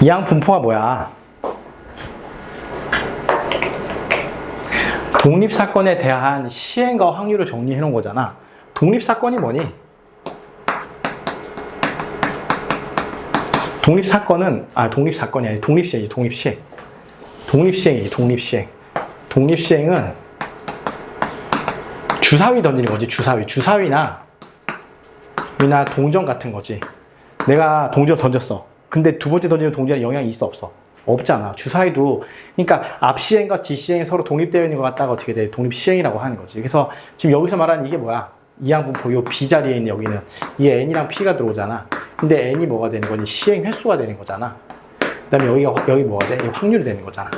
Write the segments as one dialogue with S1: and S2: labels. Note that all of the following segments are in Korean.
S1: 이항 분포가 뭐야? 독립사건에 대한 시행과 확률을 정리해 놓은 거잖아. 독립사건이 뭐니? 독립사건은, 독립사건이 아니라 독립시행이지, 독립시행. 독립시행이지, 독립시행. 독립시행은 주사위 던지는 거지, 주사위. 주사위나 동전 같은 거지. 내가 동전 던졌어. 근데 두 번째 던지는 동전에 영향이 있어, 없어? 없잖아. 주사위도, 그러니까 앞시행과 뒷시행이 서로 독립되어 있는 것 같다가 어떻게 돼? 독립시행이라고 하는 거지. 그래서 지금 여기서 말하는 이게 뭐야? 이항분포, 요 B 자리에 있는 여기는 이게 N이랑 P가 들어오잖아. 근데 N이 뭐가 되는 거니? 시행 횟수가 되는 거잖아. 그 다음에 여기 뭐가 돼? 확률이 되는 거잖아.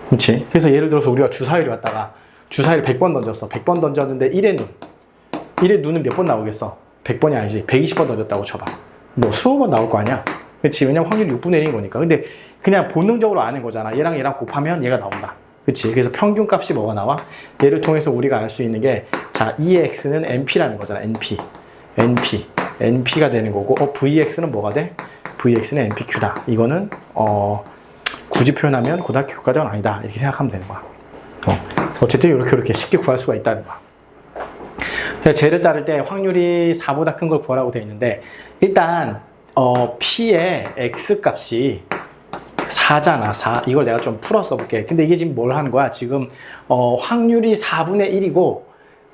S1: 그렇지? 그래서 예를 들어서 우리가 주사위를 갖다가 주사위를 100번 던졌어. 100번 던졌는데 1의 눈. 1의 눈은 몇 번 나오겠어? 100번이 아니지. 120번 던졌다고 쳐봐. 뭐 20번 나올 거 아니야? 그렇지? 왜냐면 확률이 6분의 1인 거니까. 근데 그냥 본능적으로 아는 거잖아. 얘랑 곱하면 얘가 나온다. 그렇지? 그래서 평균 값이 뭐가 나와? 얘를 통해서 우리가 알 수 있는 게, 자, E의 X는 NP라는 거잖아. NP가 되는 거고, VX는 뭐가 돼? VX는 NPQ다. 이거는 굳이 표현하면 고등학교 교과서는 아니다. 이렇게 생각하면 되는 거야. 어쨌든 이렇게 쉽게 구할 수가 있다는 거야. 쟤를 따를 때 확률이 4보다 큰 걸 구하라고 되어 있는데, 일단 P의 X 값이 4잖아, 4. 이걸 내가 좀 풀어 써볼게. 근데 이게 지금 뭘 하는 거야? 지금 확률이 4분의 1이고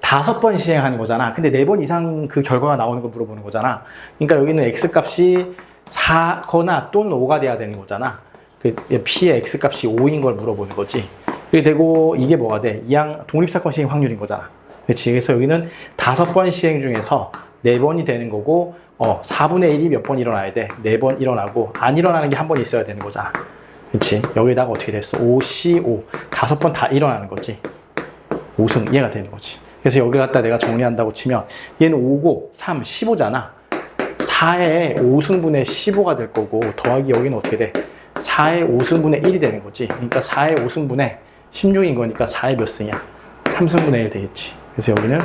S1: 5번 시행하는 거잖아. 근데 4번 이상 그 결과가 나오는 걸 물어보는 거잖아. 그러니까 여기는 X 값이 4거나 또는 5가 돼야 되는 거잖아. P의 X 값이 5인 걸 물어보는 거지. 이게 되고, 이게 뭐가 돼? 이항 독립사건 시행 확률인 거잖아. 그렇지? 그래서 여기는 5번 시행 중에서 4번이 되는 거고, 4분의 1이 몇 번 일어나야 돼? 4번 일어나고, 안 일어나는 게 한 번 있어야 되는 거잖아. 그렇지? 여기다가 어떻게 됐어? 5C5. 5번 다 일어나는 거지. 5승, 얘가 되는 거지. 그래서 여기 갖다 내가 정리한다고 치면, 얘는 5고, 3, 15잖아. 4의 5승분의 15가 될 거고, 더하기 여기는 어떻게 돼? 4의 5승분의 1이 되는 거지. 그러니까 4의 5승분의 16인 거니까 4의 몇 승이야? 3승분의 1 되겠지. 그래서 여기는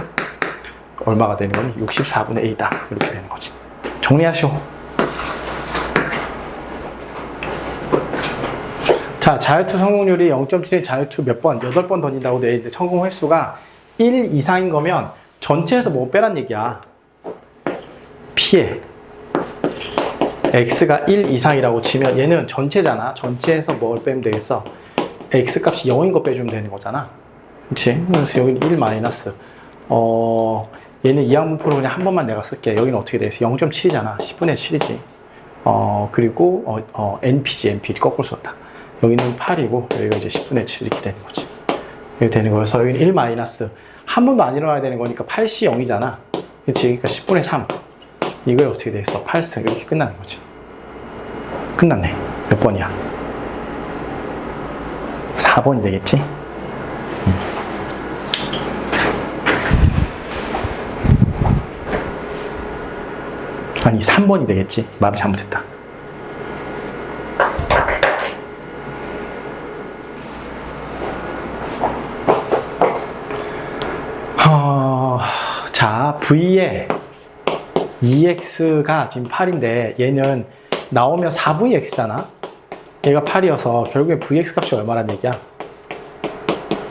S1: 얼마가 되는 거니? 64분의 1이다. 이렇게 되는 거지. 정리하시오. 자, 자유투 성공률이 0.7의 자유투 몇 번? 8번 던진다고 돼 있는데 성공 횟수가 1 이상인 거면 전체에서 뭐 빼란 얘기야? P에 X가 1 이상이라고 치면 얘는 전체잖아. 전체에서 뭘 빼면 되겠어? X 값이 0인 거 빼주면 되는 거잖아. 그치? 그래서 여기는 1 마이너스. 얘는 이항분포로 그냥 한 번만 내가 쓸게. 여기는 어떻게 돼 있어? 0.7이잖아. 10분의 7이지. 그리고, NP지, NP. 거꾸로 썼다. 여기는 8이고, 여기가 이제 10분의 7 이렇게 되는 거지. 이렇게 되는 거여서 여기는 1 마이너스. 한 번도 안 일어나야 되는 거니까 8C 0이잖아. 그치? 그러니까 10분의 3. 이거에 어떻게 돼 있어? 8승. 이렇게 끝나는 거지. 끝났네. 몇 번이야? 4번이 되겠지? 아니 3번이 되겠지. 말을 잘못했다. 자, V의 2X가 지금 8인데 얘는 나오면 4VX잖아. 얘가 8이어서 결국에 VX 값이 얼마란 얘기야?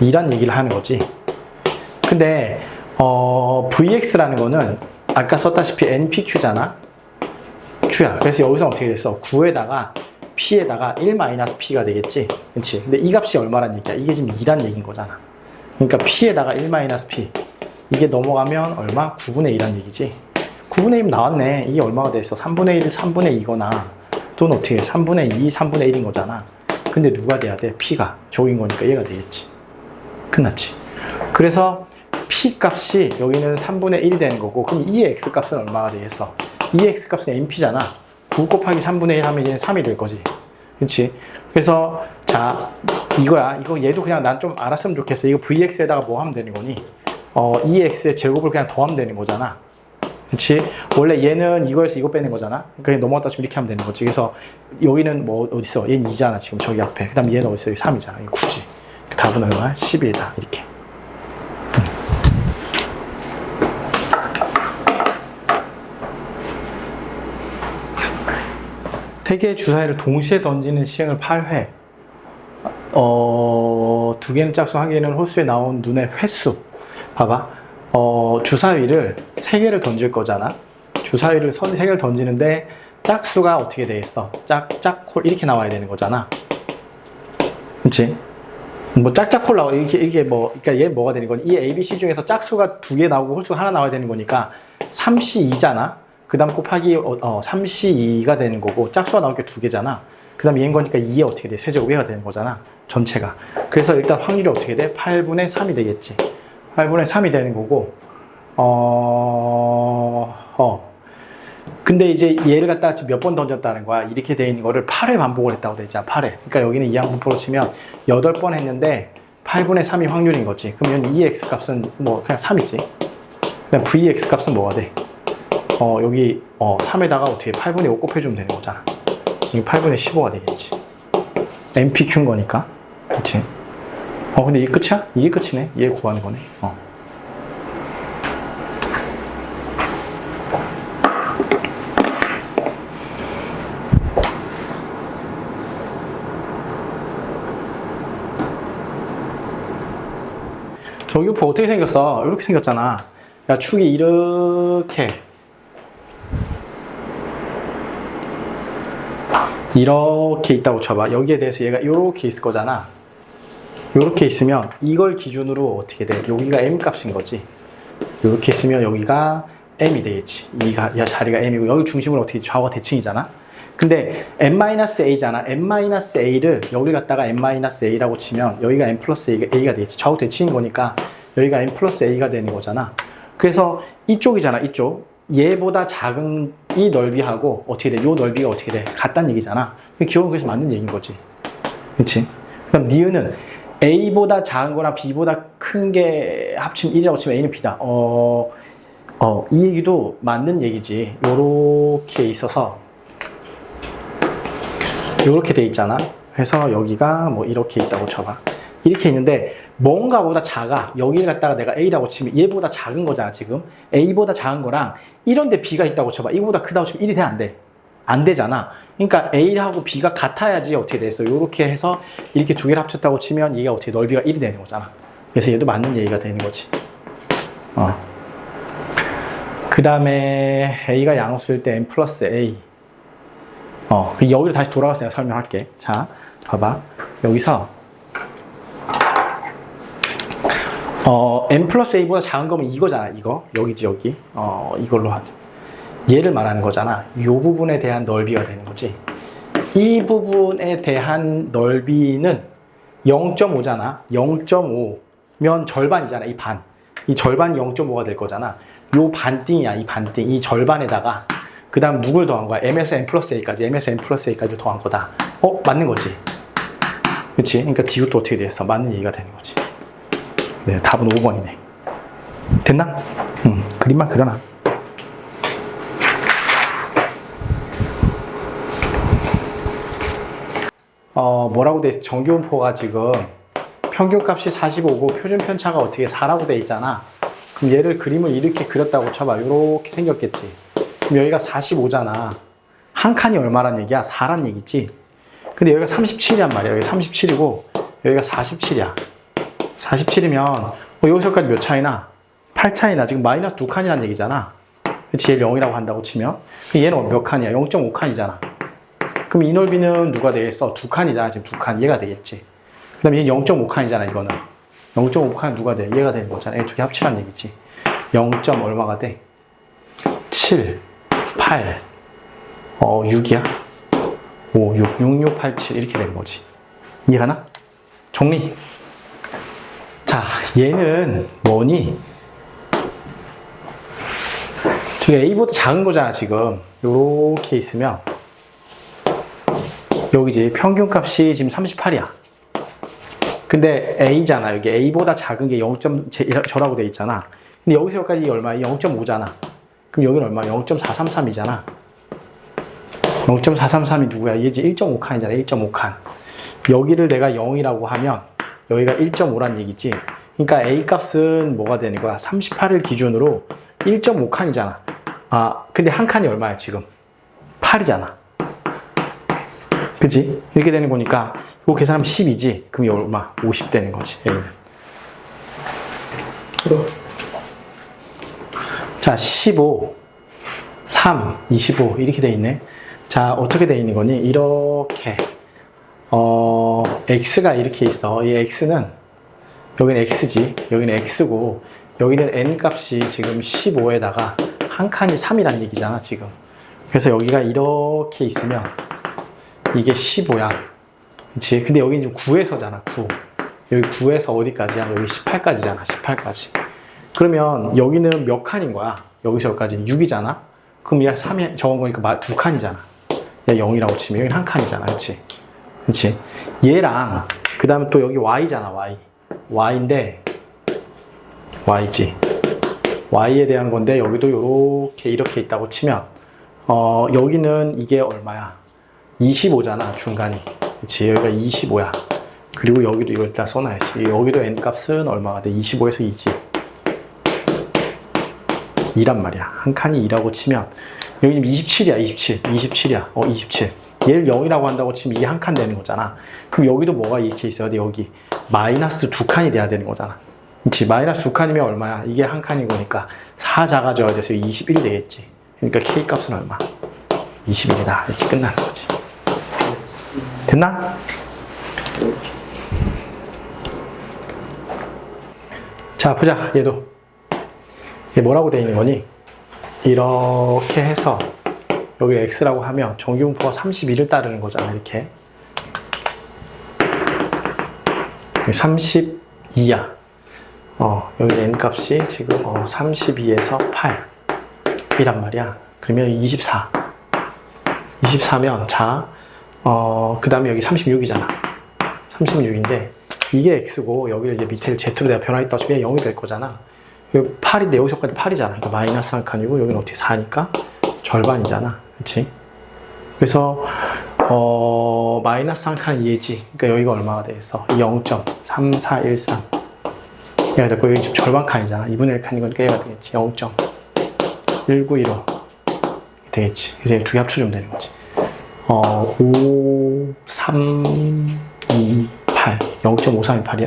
S1: 2란 얘기를 하는 거지. 근데 VX라는 거는 아까 썼다시피 NPQ잖아. Q야. 그래서 여기서 어떻게 됐어? 9에다가 P에다가 1-P가 되겠지. 그렇지? 근데 이 값이 얼마란 얘기야? 이게 지금 2란 얘기인 거잖아. 그러니까 P에다가 1-P. 이게 넘어가면 얼마? 9분의 2란 얘기지. 9분의 1 나왔네. 이게 얼마가 됐어? 3분의 1, 3분의 2거나 또는 어떻게 해? 3분의 2, 3분의 1인 거잖아. 근데 누가 돼야 돼? P가 적인 거니까 얘가 되겠지. 끝났지. 그래서 P 값이 여기는 3분의 1이 되는 거고, 그럼 이 X 값은 얼마가 되겠어? 이 X 값은 NP잖아. 9 곱하기 3분의 1 하면 이제는 3이 될 거지. 그치? 그래서, 자, 이거야. 이거 얘도 그냥 난 좀 알았으면 좋겠어. 이거 VX에다가 뭐 하면 되는 거니? 2X의 제곱을 그냥 더하면 되는 거잖아. 그치? 원래 얘는 이거에서 이거 빼는 거잖아. 그러니까 넘어갔다 치면 이렇게 하면 되는 거지. 그래서 여기는 뭐 어딨어? 얘는 2잖아. 지금 저기 앞에. 그 다음에 얘는 어딨어? 여기 3이잖아. 이거 굳이. 답은 얼마야? 11이다. 이렇게. 세 개의 주사위를 동시에 던지는 시행을 8회. 두 개는 짝수, 한 개는 홀수에 나온 눈의 횟수. 봐봐. 주사위를 세 개를 던질 거잖아. 주사위를 세 개를 던지는데 짝수가 어떻게 돼 있어? 짝홀 이렇게 나와야 되는 거잖아. 그치? 뭐 짝짝홀 나와 이게 뭐 그러니까 얘 뭐가 되는 거니? 이 A, B, C 중에서 짝수가 두 개 나오고 홀수가 하나 나와야 되는 거니까 3C2잖아. 그 다음 곱하기 3C2가 되는 거고 짝수가 나올 게 두 개잖아. 그 다음 얘인 거니까 2에 어떻게 돼? 세제곱이가 되는 거잖아. 전체가. 그래서 일단 확률이 어떻게 돼? 8분의 3이 되겠지. 8분의 3이 되는 거고 근데 이제 얘를 갖다가 지금 몇 번 던졌다는 거야. 이렇게 돼 있는 거를 8회 반복을 했다고 돼 있잖아. 8회. 그러니까 여기는 이항분법으로 치면 8번 했는데 8분의 3이 확률인 거지. 그러면 이 x 값은 뭐 그냥 3이지. 그다음 vx 값은 뭐가 돼? 여기 3에다가 어떻게 8분의 5 곱해주면 되는 거잖아. 이게 8분의 15가 되겠지. MPQ인 거니까. 그치? 근데 이게 끝이야? 이게 끝이네. 얘 구하는 거네. 저기포 어떻게 생겼어? 이렇게 생겼잖아. 야, 축이 이렇게 있다고 쳐봐. 여기에 대해서 얘가 이렇게 있을 거잖아. 이렇게 있으면 이걸 기준으로 어떻게 돼? 여기가 m 값인 거지. 이렇게 있으면 여기가 m이 되겠지. 이 자리가 m이고 여기 중심으로 어떻게 좌우가 대칭이잖아. 근데 m-a잖아. m-a를 여기 갖다가 m-a라고 치면 여기가 m 플러스 a가 되겠지. 좌우 대칭인 거니까 여기가 m 플러스 a가 되는 거잖아. 그래서 이쪽이잖아. 이쪽. 얘보다 작은 이 넓이하고 어떻게 돼? 요 넓이가 어떻게 돼? 같다는 얘기잖아. 기억은 그래서 맞는 얘기인 거지. 그렇지? 그럼 니은은 a보다 작은 거랑 b보다 큰 게 합치면 1이라고 치면 a는 b다. 이 얘기도 맞는 얘기지. 요렇게 있어서 요렇게 돼 있잖아. 그래서 여기가 뭐 이렇게 있다고 쳐봐. 이렇게 있는데 뭔가보다 작아. 여기를 갖다가 내가 a라고 치면 얘보다 작은 거잖아. 지금 a보다 작은 거랑 이런데 b가 있다고 쳐봐. 이거보다 크다고 치면 1이 돼? 안 돼? 안 되잖아. 그러니까 a하고 b가 같아야지 어떻게 됐어. 요렇게 해서 이렇게 두 개를 합쳤다고 치면 얘가 어떻게 넓이가 1이 되는 거잖아. 그래서 얘도 맞는 얘기가 되는 거지. 그 다음에 a가 양수일 때 m 플러스 a. 여기로 다시 돌아가서 내가 설명할게. 자, 봐봐. 여기서 m 플러스 a보다 작은 거면 이거잖아. 이거. 여기지, 여기. 이걸로 하죠. 얘를 말하는 거잖아. 이 부분에 대한 넓이가 되는 거지. 이 부분에 대한 넓이는 0.5잖아. 0.5면 절반이잖아. 이 반. 이 절반이 0.5가 될 거잖아. 요 반띵이야. 이 반띵. 이 절반에다가 그 다음 누굴 더한 거야? m에서 n 플러스 a까지. m에서 n 플러스 a까지 더한 거다. 맞는 거지. 그치? 그러니까 이것도 어떻게 됐어? 맞는 얘기가 되는 거지. 네, 답은 5번이네. 됐나? 그림만 그려놔. 뭐라고 돼 있어? 정규분포가 지금 평균값이 45고 표준 편차가 어떻게 4라고 돼 있잖아. 그럼 얘를 그림을 이렇게 그렸다고 쳐봐. 이렇게 생겼겠지. 그럼 여기가 45잖아. 한 칸이 얼마란 얘기야? 4란 얘기지. 근데 여기가 37이란 말이야. 여기 37이고 여기가 47이야. 47이면 여기서까지 몇 차이나? 8 차이나. 지금 마이너스 2칸이란 얘기잖아. 그치? 얘를 0이라고 한다고 치면 얘는 몇 칸이야? 0.5칸이잖아. 그럼 이 넓이는 누가 되겠어? 2칸이잖아. 지금 2칸. 얘가 되겠지. 그 다음에 얘는 0.5칸이잖아. 이거는 0.5칸은 누가 돼? 얘가 되는 거잖아. 얘 두 개 합치란 얘기지. 0. 얼마가 돼? 7, 8, 6이야? 5, 6, 6, 6, 8, 7 이렇게 되는 거지. 이해가나? 정리. 자, 얘는 뭐니? 저기 A보다 작은 거잖아, 지금. 요렇게 있으면 여기지. 평균값이 지금 38이야. 근데 A잖아. 여기 A보다 작은 게 0. 저라고 돼 있잖아. 근데 여기서 여기까지 얼마야? 0.5잖아. 그럼 여기는 얼마? 0.433이잖아. 0.433이 누구야? 얘지 1.5칸이잖아. 1.5칸. 여기를 내가 0이라고 하면 여기가 1.5란 얘기지. 그러니까 A 값은 뭐가 되는 거야? 38을 기준으로 1.5칸이잖아. 근데 한 칸이 얼마야 지금? 8이잖아. 그치? 이렇게 되는 거니까 이거 계산하면 10이지. 그럼 이거 얼마? 50 되는 거지. 여기는. 자, 15, 3, 25 이렇게 돼 있네. 자, 어떻게 돼 있는 거니? 이렇게 x가 이렇게 있어. 이 x는 여기는 x지. 여기는 x고 여기는 n 값이 지금 15에다가 한 칸이 3이란 얘기잖아, 지금. 그래서 여기가 이렇게 있으면 이게 15야. 그치? 근데 여기 지금 9에서잖아, 9. 여기 9에서 어디까지야? 여기 18까지잖아, 18까지. 그러면 여기는 몇 칸인 거야? 여기서 여기까지는 6이잖아? 그럼 얘 3에 적은 거니까 2칸이잖아. 얘 0이라고 치면 여기는 한 칸이잖아, 그치? 그치? 얘랑, 그 다음에 또 여기 y잖아, y. y인데, y지. y에 대한 건데, 여기도 이렇게 있다고 치면, 여기는 이게 얼마야? 25잖아, 중간이. 그치? 여기가 25야. 그리고 여기도 이걸 다 써놔야지. 여기도 n 값은 얼마가 돼? 25에서 2지. 2란 말이야. 한 칸이 2라고 치면, 여기 지금 27이야, 27이야. 27. 얘를 0이라고 한다고 치면 이게 한 칸 되는 거잖아. 그럼 여기도 뭐가 이렇게 있어야 돼? 여기. 마이너스 2칸이 돼야 되는 거잖아. 그치? 마이너스 2칸이면 얼마야? 이게 한 칸인 거니까 4 작아져야 돼서 21이 되겠지. 그러니까 K 값은 얼마? 21이다. 이렇게 끝나는 거지. 됐나? 자, 보자. 얘도. 얘 뭐라고 되어 있는 거니? 이렇게 해서 여기 x라고 하면 정기분포가 31을 따르는 거잖아. 이렇게 32야. 여기 n 값이 지금 32에서 8 이란 말이야. 그러면 24면 자, 그 다음에 여기 36이잖아. 36인데 이게 x고 여기를 이제 밑에를 z로 내가 변화했다고 치면 0이 될 거잖아. 여기 8인데 여기서까지 8이잖아. 그러니까 마이너스 한 칸이고 여기는 어떻게 4니까 절반이잖아. 그치? 그래서 마이너스 한 칸은 얘지. 그러니까 여기가 얼마가 되겠어? 0.3413 얘가 됐고 여기 지금 절반 칸이잖아. 2분의 1 칸인 거니까 얘가 되겠지. 0.1915 되겠지. 그래서 두 개 합쳐주면 되는 거지. 5, 3, 2, 8 0.5328이야?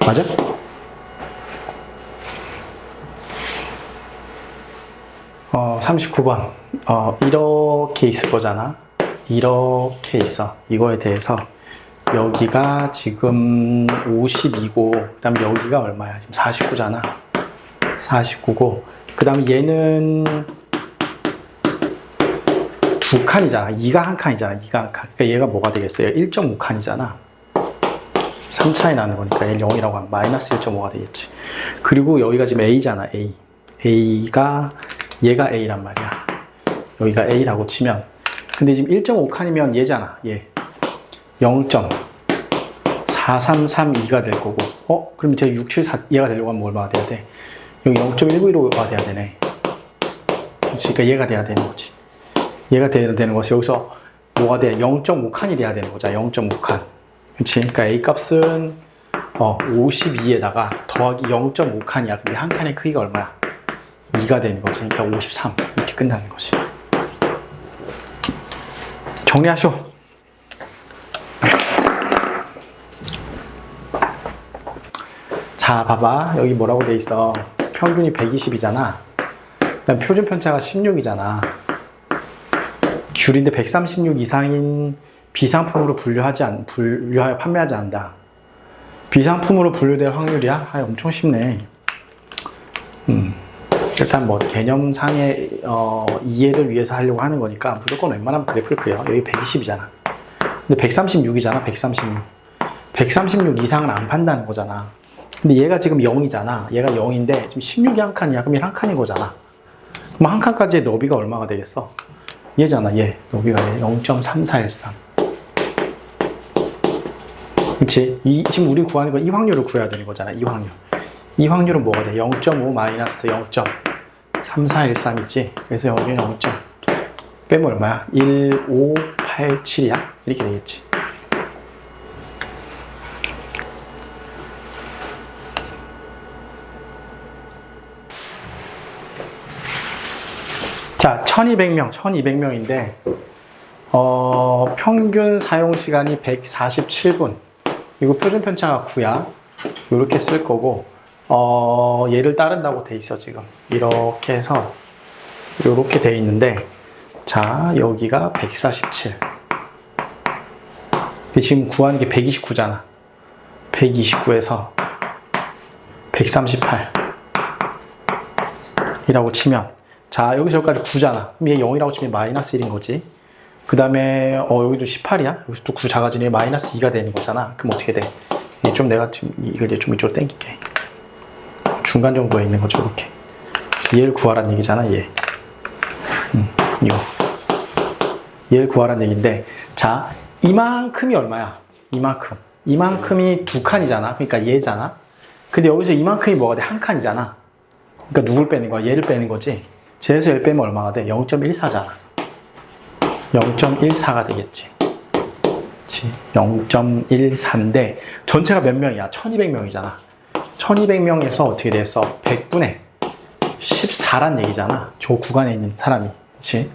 S1: 맞아? 어, 39번. 이렇게 있을 거잖아. 이렇게 있어. 이거에 대해서 여기가 지금 52고 그 다음에 여기가 얼마야? 지금 49잖아. 49고 그 다음에 얘는 두 칸이잖아. 2가 한 칸이잖아. 2가 한 칸. 그러니까 얘가 뭐가 되겠어요? 1.5칸이잖아. 3차이 나는 거니까 얘를 0이라고 하면 마이너스 1.5가 되겠지. 그리고 여기가 지금 A잖아. A. A가 얘가 A란 말이야. 여기가 A라고 치면 근데 지금 1.5칸이면 얘잖아. 얘 0.4332가 될 거고 그럼 제가 674 얘가 되려고 하면 얼마가 돼야 돼? 여기 0.195가 돼야 되네. 그러니까 얘가 돼야 되는 거지. 얘가 돼야 되는 것이 여기서 뭐가 돼? 0.5칸이 돼야 되는 거잖아. 0.5칸. 그치? 그러니까 A 값은 52에다가 더하기 0.5칸이야. 근데 한 칸의 크기가 얼마야? 2가 되는 거지. 그러니까 53 이렇게 끝나는 거지. 정리하쇼. 자, 봐봐. 여기 뭐라고 돼 있어? 평균이 120이잖아. 그다음 표준 편차가 16이잖아. 귤인데 136 이상인 비상품으로 분류하여 판매하지 않는다. 비상품으로 분류될 확률이야? 엄청 쉽네. 일단 뭐 개념상의 이해를 위해서 하려고 하는 거니까 무조건 웬만하면 그래프를 그려. 여기 120이잖아. 근데 136이잖아. 136 이상은 안 판다는 거잖아. 근데 얘가 지금 0이잖아. 얘가 0인데 지금 16이 한 칸이야. 그럼 얘 한 칸인 거잖아. 그럼 한 칸까지의 너비가 얼마가 되겠어? 얘잖아. 얘 너비가 0.3413. 그치? 지금 우리 구하는 건 이 확률을 구해야 되는 거잖아. 이 확률. 이 확률은 뭐가 돼? 0.5 마이너스 0.3413이지. 그래서 여기는 0. 빼면 얼마야? 1587이야? 이렇게 되겠지. 자, 1200명, 1200명인데, 평균 사용 시간이 147분. 이거 표준 편차가 9야. 이렇게 쓸 거고, 얘를 따른다고 돼 있어, 지금. 이렇게 해서, 이렇게 돼 있는데, 자, 여기가 147. 지금 구하는 게 129잖아. 129에서 138. 이라고 치면, 자, 여기서 여기까지 9잖아. 그럼 얘 0이라고 치면 마이너스 1인 거지. 그 다음에, 여기도 18이야. 여기서 또 9 작아지니 마이너스 2가 되는 거잖아. 그럼 어떻게 돼? 얘 좀 내가 좀, 이걸 좀 이쪽으로 당길게. 중간 정도에 있는 거죠, 이렇게. 얘를 구하란 얘기잖아, 얘. 이거. 얘를 구하란 얘기인데, 자, 이만큼이 얼마야? 이만큼. 이만큼이 두 칸이잖아. 그러니까 얘잖아. 근데 여기서 이만큼이 뭐가 돼? 한 칸이잖아. 그러니까 누굴 빼는 거야? 얘를 빼는 거지. 쟤에서 얘를 빼면 얼마가 돼? 0.14잖아. 0.14가 되겠지. 그치? 0.14인데 전체가 몇 명이야? 1200명이잖아. 1200명에서 어떻게 됐어? 100분의 14란 얘기잖아. 저 구간에 있는 사람이. 그치?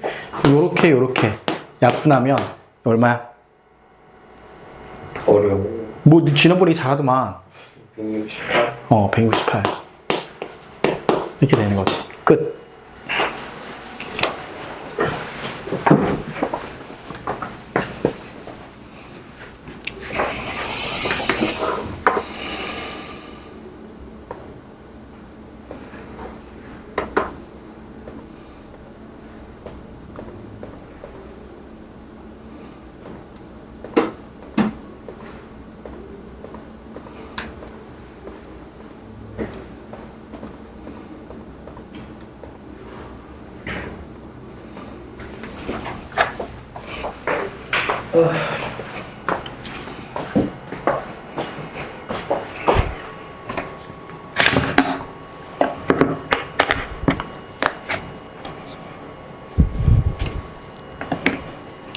S1: 요렇게 약분하면 얼마야?
S2: 어려워.
S1: 뭐 지난번에 잘하더만.
S2: 168.
S1: 168. 이렇게 되는 거지. 끝.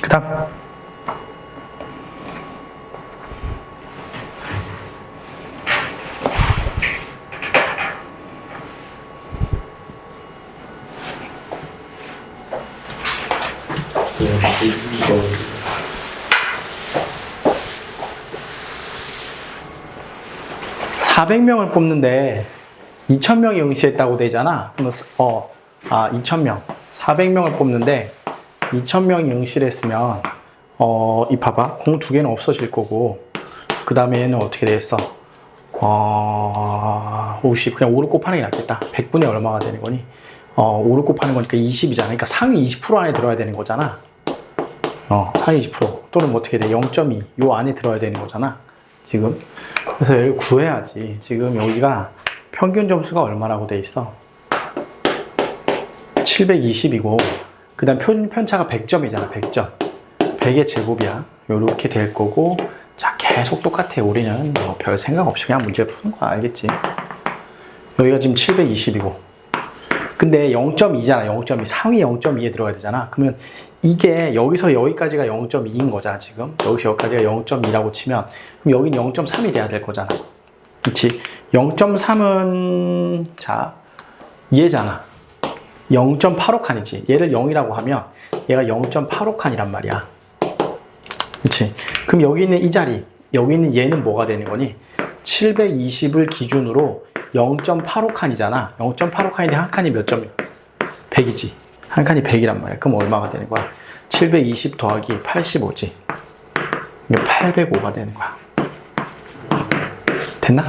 S1: 그 다음.
S2: 이거
S1: 400명을 뽑는데 2000명이 응시했다고 되잖아. 2000명. 400명을 뽑는데 2000명이 응시를 했으면 이 봐봐. 공 두 개는 없어질 거고 그 다음에 얘는 어떻게 되겠어? 50. 그냥 5를 곱하는 게 낫겠다. 100분의 얼마가 되는 거니? 5를 곱하는 거니까 20이잖아. 그러니까 상위 20% 안에 들어야 되는 거잖아. 상위 20% 또는 뭐 어떻게 돼? 0.2 요 안에 들어야 되는 거잖아. 지금. 그래서 얘를 구해야지. 지금 여기가 평균 점수가 얼마라고 돼 있어? 720이고 그 다음 표준 편차가 100점이잖아. 100점. 100의 제곱이야. 요렇게 될 거고 자 계속 똑같아. 우리는 뭐 별 생각 없이 그냥 문제를 푸는 거야. 알겠지? 여기가 지금 720이고 근데 0.2잖아. 0.2 상위 0.2에 들어가야 되잖아. 그러면 이게 여기서 여기까지가 0.2인 거잖아. 지금 여기서 여기까지가 0.2라고 치면 그럼 여긴 0.3이 돼야 될 거잖아. 그치? 0.3은 자 얘잖아. 0.85칸이지. 얘를 0이라고 하면 얘가 0.85칸이란 말이야. 그치? 그럼 여기 있는 이 자리, 여기 있는 얘는 뭐가 되는 거니? 720을 기준으로 0.85칸이잖아. 0.85칸인데 한 칸이 몇 점이야? 100이지. 한 칸이 100이란 말이야. 그럼 얼마가 되는 거야? 720 더하기 85지. 이게 805가 되는 거야. 됐나?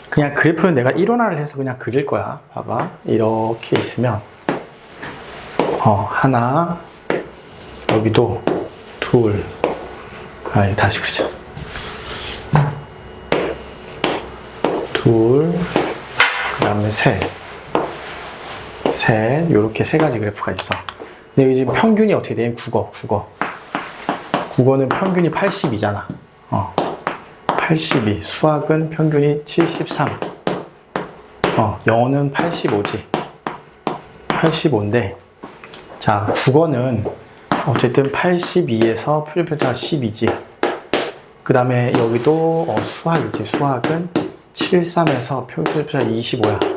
S1: 그냥 그래프는 내가 일원화를 해서 그냥 그릴 거야. 봐봐. 이렇게 있으면 하나 여기도 둘 다시 그리자. 둘 그 다음에 셋 요렇게 세 가지 그래프가 있어. 근데 여기 지금 평균이 어떻게 돼? 국어는 평균이 82잖아. 82. 수학은 평균이 73. 영어는 85지. 85인데, 자, 국어는 어쨌든 82에서 표준 편차가 12지. 그 다음에 여기도 수학이지. 수학은 73에서 표준 편차가 25야.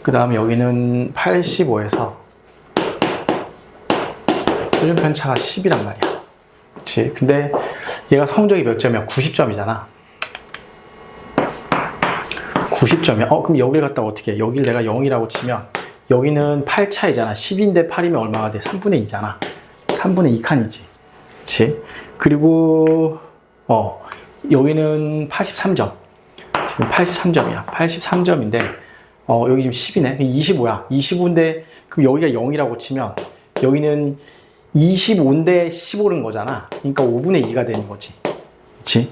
S1: 그 다음에 여기는 85에서 표준 편차가 10이란 말이야. 그치? 근데 얘가 성적이 몇 점이야? 90점이잖아. 90점이야. 그럼 여기를 갖다가 어떻게 해? 여기를 내가 0이라고 치면 여기는 8차이잖아. 10인데 8이면 얼마가 돼? 3분의 2잖아. 3분의 2칸이지. 그치? 그리고 여기는 83점. 지금 83점이야. 83점인데 여기 지금 10이네. 25야. 25인데 그럼 여기가 0이라고 치면 여기는 25인데 15는 거잖아. 그러니까 5분의 2가 되는 거지. 그치?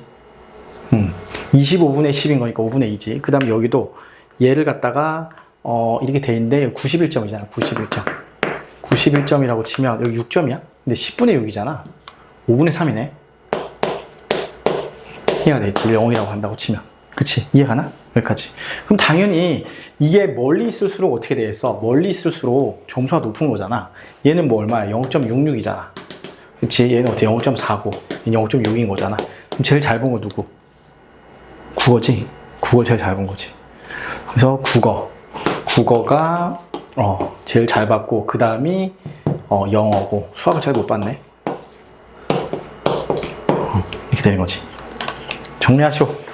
S1: 25분의 10인 거니까 5분의 2지. 그 다음에 여기도 얘를 갖다가 이렇게 돼 있는데 91점이잖아. 91점. 91점이라고 치면 여기 6점이야. 근데 10분의 6이잖아. 5분의 3이네. 이해가 되겠지. 0이라고 한다고 치면. 그치? 이해가나? 여기까지. 그럼 당연히 이게 멀리 있을수록 어떻게 되겠어? 멀리 있을수록 점수가 높은 거잖아. 얘는 뭐 얼마야? 0.66이잖아. 그치? 얘는 어떻게 0.49. 얘는 0.6인 거잖아. 그럼 제일 잘 본 거 누구? 국어지? 국어 제일 잘 본 거지. 그래서 국어가 제일 잘 봤고 그 다음이 영어고 수학을 잘 못 봤네. 이렇게 되는 거지. 정리하시오.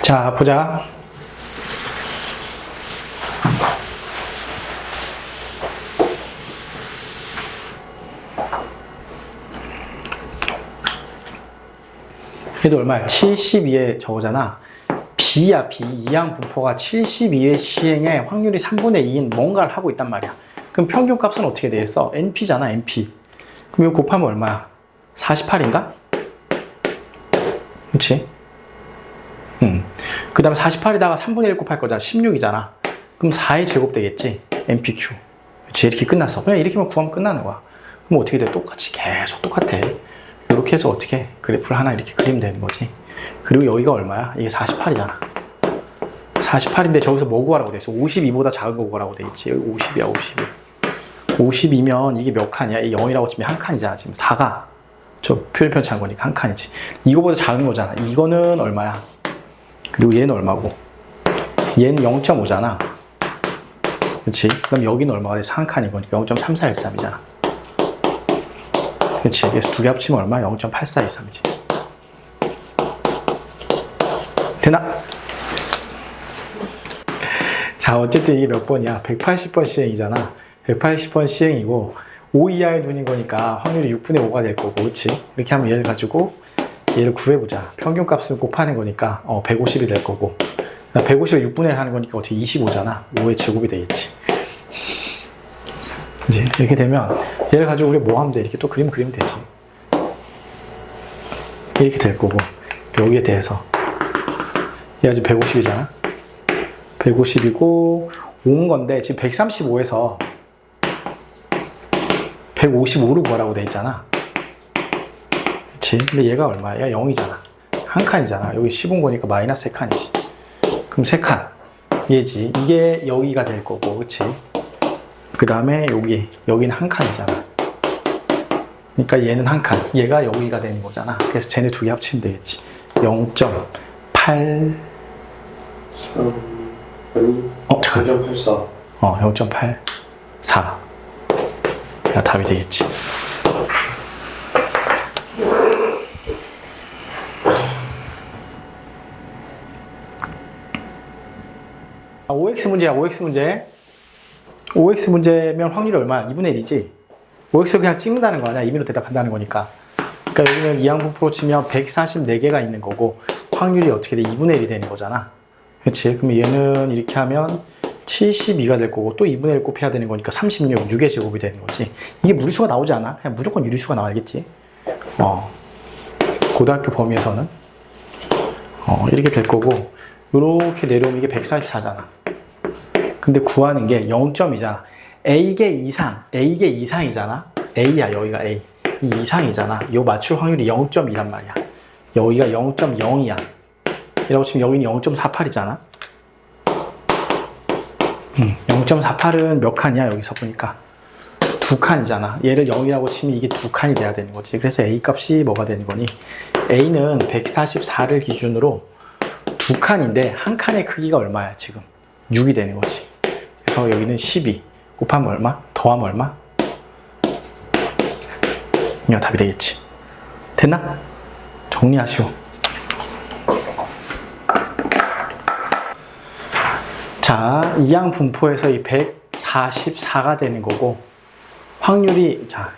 S1: 자, 보자. 얘도 얼마야? 72에 저거잖아. B야, B. 이항 분포가 72의 시행에 확률이 3분의 2인 뭔가를 하고 있단 말이야. 그럼 평균 값은 어떻게 되겠어? NP잖아, NP. 그럼 이거 곱하면 얼마야? 48인가? 그치? 그 다음에 48에다가 3분의 1 곱할 거잖아. 16이잖아. 그럼 4의 제곱 되겠지? NPQ. 그치? 이렇게 끝났어. 그냥 이렇게만 구하면 끝나는 거야. 그럼 어떻게 돼? 똑같이 계속 똑같아. 이렇게 해서 어떻게 그래프를 하나 이렇게 그리면 되는 거지. 그리고 여기가 얼마야? 이게 48이잖아. 48인데 저기서 뭐 구하라고 돼 있어? 52보다 작은 거 구하라고 돼 있지. 여기 50이야, 52. 52면 이게 몇 칸이야? 이 0이라고 치면 한 칸이잖아. 지금 4가 저 표현 편차한 거니까 한 칸이지. 이거보다 작은 거잖아. 이거는 얼마야? 그리고 얘는 얼마고? 얘는 0.5잖아. 그렇지? 그럼 여기는 얼마가 돼? 3칸인 거니까 0.3413이잖아. 그렇지? 그래서 두 개 합치면 얼마야? 0.8413이지. 되나? 자, 어쨌든 이게 몇 번이야? 180번 시행이잖아. 180번 시행이고 5 이하의 눈인 거니까 확률이 6분의 5가 될 거고, 그렇지? 이렇게 하면 얘를 가지고 얘를 구해보자. 평균 값을 곱하는 거니까 150이 될 거고, 150을 6분의 1 하는 거니까 어떻게 25잖아. 5의 제곱이 되겠지. 이제 이렇게 되면 얘를 가지고 우리 뭐 하면 돼? 이렇게 또 그림 그리면 되지. 이렇게 될 거고, 여기에 대해서 얘가 지금 150이잖아. 150이고 온 건데 지금 135에서 155로 구하라고 돼 있잖아. 그치? 근데 얘가 얼마야? 얘가 0이잖아. 한 칸이잖아. 여기 10온 거니까 마이너스 3칸이지. 그럼 3칸. 얘지. 이게 여기가 될 거고, 그치? 그 다음에 여기는 한 칸이잖아. 그러니까 얘는 한 칸. 얘가 여기가 되는 거잖아. 그래서 쟤네 두 개 합치면 되겠지. 0.8.
S2: 3 아니
S1: 잠깐.
S2: 0.84.
S1: 0.84. 야, 답이 되겠지. OX 문제야, OX 문제. OX 문제면 확률이 얼마야? 2분의 1이지? OX를 그냥 찍는다는 거 아니야? 임의로 대답한다는 거니까. 그러니까 여기는 이항분포로 치면 144개가 있는 거고, 확률이 어떻게 돼? 2분의 1이 되는 거잖아. 그치? 그럼 얘는 이렇게 하면 72가 될 거고, 또 2분의 1 곱해야 되는 거니까 36, 6의 제곱이 되는 거지. 이게 무리수가 나오지 않아? 그냥 무조건 유리수가 나와야겠지. 고등학교 범위에서는. 이렇게 될 거고, 이렇게 내려오면 이게 144잖아. 근데 구하는 게 0점이잖아. A개 이상이잖아. A야, 여기가 A. 이 이상이잖아. 요 맞출 확률이 0.2란 말이야. 여기가 0.0이야. 이라고 치면 여기는 0.48이잖아. 0.48은 몇 칸이야, 여기서 보니까. 2칸이잖아. 얘를 0이라고 치면 이게 2칸이 돼야 되는 거지. 그래서 A 값이 뭐가 되는 거니? A는 144를 기준으로 2칸인데, 한 칸의 크기가 얼마야, 지금? 6이 되는 거지. 그래서 여기는 12 곱하면 얼마? 더하면 얼마? 이거 답이 되겠지. 됐나? 정리하시오. 자, 이항 분포에서 이 144가 되는 거고, 확률이, 자,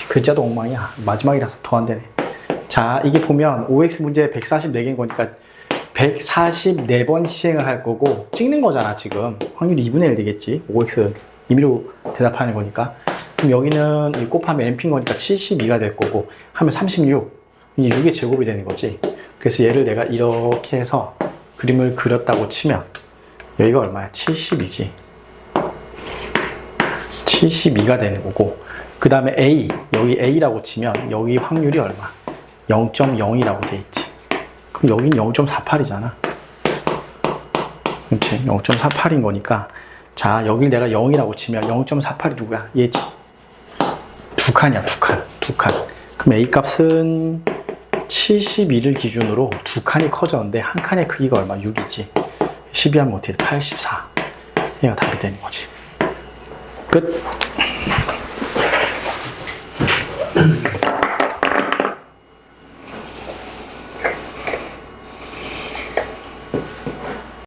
S1: 글자도 엉망이야. 마지막이라서 더 안 되네. 자, 이게 보면 OX 문제 144개인 거니까 144번 시행을 할 거고, 찍는 거잖아, 지금. 확률이 2분의 1 되겠지. OX 임의로 대답하는 거니까. 그럼 여기는 이 곱하면 Np인 거니까 72가 될 거고, 하면 36. 이게 6의 제곱이 되는 거지. 그래서 얘를 내가 이렇게 해서 그림을 그렸다고 치면, 여기가 얼마야? 72지. 72가 되는 거고, 그 다음에 A, 여기 A라고 치면, 여기 확률이 얼마? 0.0이라고 돼 있지. 그럼 여긴 0.48이잖아. 그렇지? 0.48인 거니까. 자, 여길 내가 0이라고 치면 0.48이 누구야? 얘지. 2칸이야, 2칸. 2칸. 그럼 A 값은 72를 기준으로 2칸이 커졌는데, 한 칸의 크기가 얼마? 6이지. 12하면 어떻게 돼? 84. 얘가 답이 되는 거지. 끝.